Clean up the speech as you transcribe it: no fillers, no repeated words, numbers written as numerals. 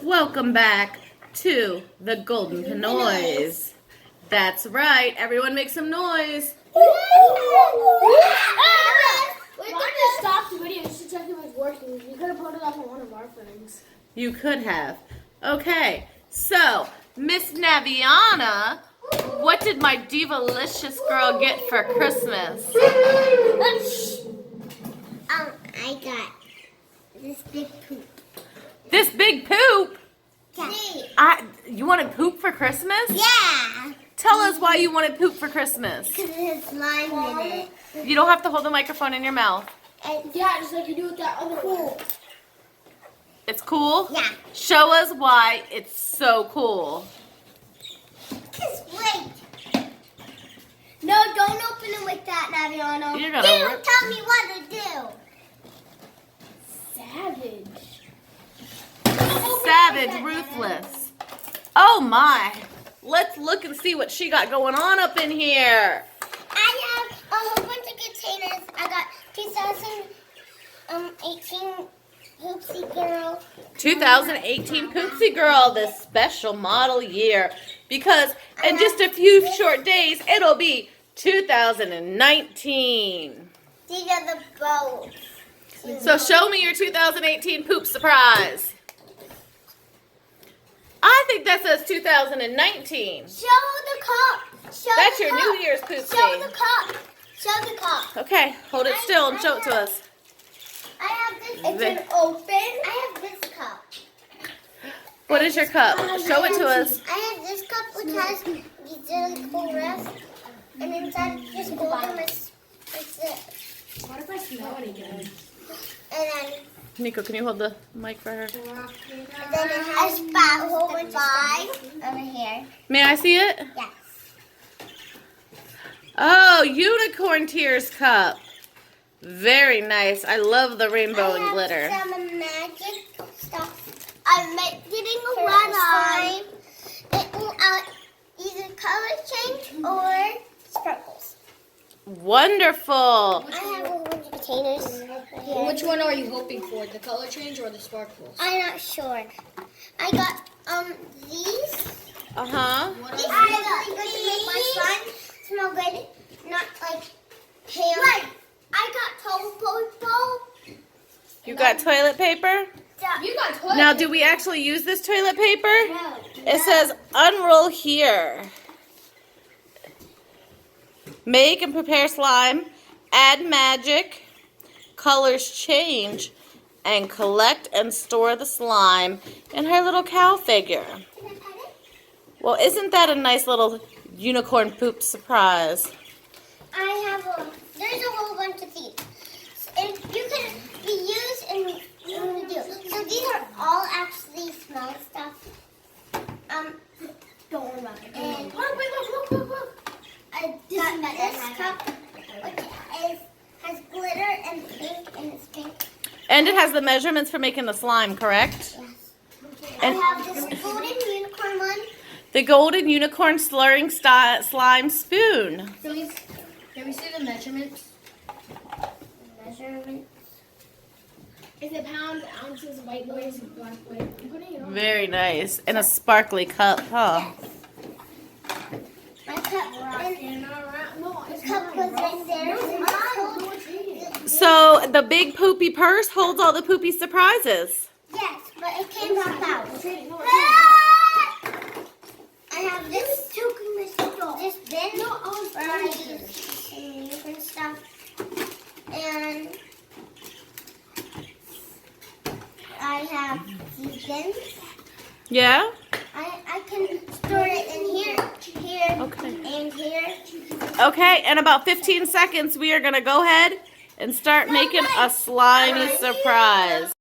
Welcome back to the Golden Pinoys. That's right, everyone make some noise. We're going to stop the video just to check if it was working. You could have put it up on one of our things. You could have. Okay, so Miss Naviana, what did my divalicious girl get for Christmas? I got this big poop. This big poop? Yeah. You wanted poop for Christmas? Yeah. Tell us why you wanted poop for Christmas. Because it has slime in it. You don't have to hold the microphone in your mouth. Yeah, just like you do with that other one. It's cool? Yeah. Show us why it's so cool. Just wait. No, don't open it with that, Naviano. You're gonna You don't tell me what to do. Savage. Savage, ruthless. Oh my. Let's look and see what she got going on up in here. I have a whole bunch of containers. I got 2018 Poopsie Girl. 2018 Poopsie Girl, this special model year. Because in just a few short days, it'll be 2019. These are the bows. So show me your 2018 poop surprise. I think that says 2019. Show the cup. That's your New Year's poopsie. Show the cup. Show the cup. Okay, hold it still and show it to us. I have this. It's an open. I have this cup. What is your cup? Show it to us. I have this cup which has these really cool refs. And inside this golden is it. What if I smell it again? And then Nico, can you hold the mic for her? it has a whole bunch over here. May I see it? Yes. Oh, unicorn tears cup. Very nice. I love the rainbow and glitter. I have some magic stuff. I'm getting a slime. It will either color change or sparkles. Wonderful. I have a whole bunch of containers here. Which one are you hoping for? The color change or the sparkles? I'm not sure. I got these. Uh-huh. These are really good to make my slime smell good. Not like ham. Right. I got toilet paper. You got toilet paper? You got toilet Now, do we actually use this toilet paper? No. It says unroll here. Make and prepare slime, add magic, colors change, and collect and store the slime in her little cow figure. Can I pet it? Well, isn't that a nice little unicorn poop surprise? There's a whole bunch of these. And you can be used and do. So these are all actually small stuff. Don't worry about it. And look. I got this cup, which has glitter and pink, and it's pink. And it has the measurements for making the slime, correct? Yes. And I have this golden unicorn one. the golden unicorn slurring slime spoon. Can we see the measurements? Measurements. Is it pounds, ounces, white noise, black weight? I'm putting it on. Very nice. And a sparkly cup, huh? My cup, No, the cup was in there. So the big poopy purse holds all the poopy surprises. Yes, but it came back out. I have this bin where I use some different stuff. And I have these bins. Yeah? I can store it in here, Okay. and here. Okay, in about 15 seconds, we are going to go ahead and start making a slimy surprise.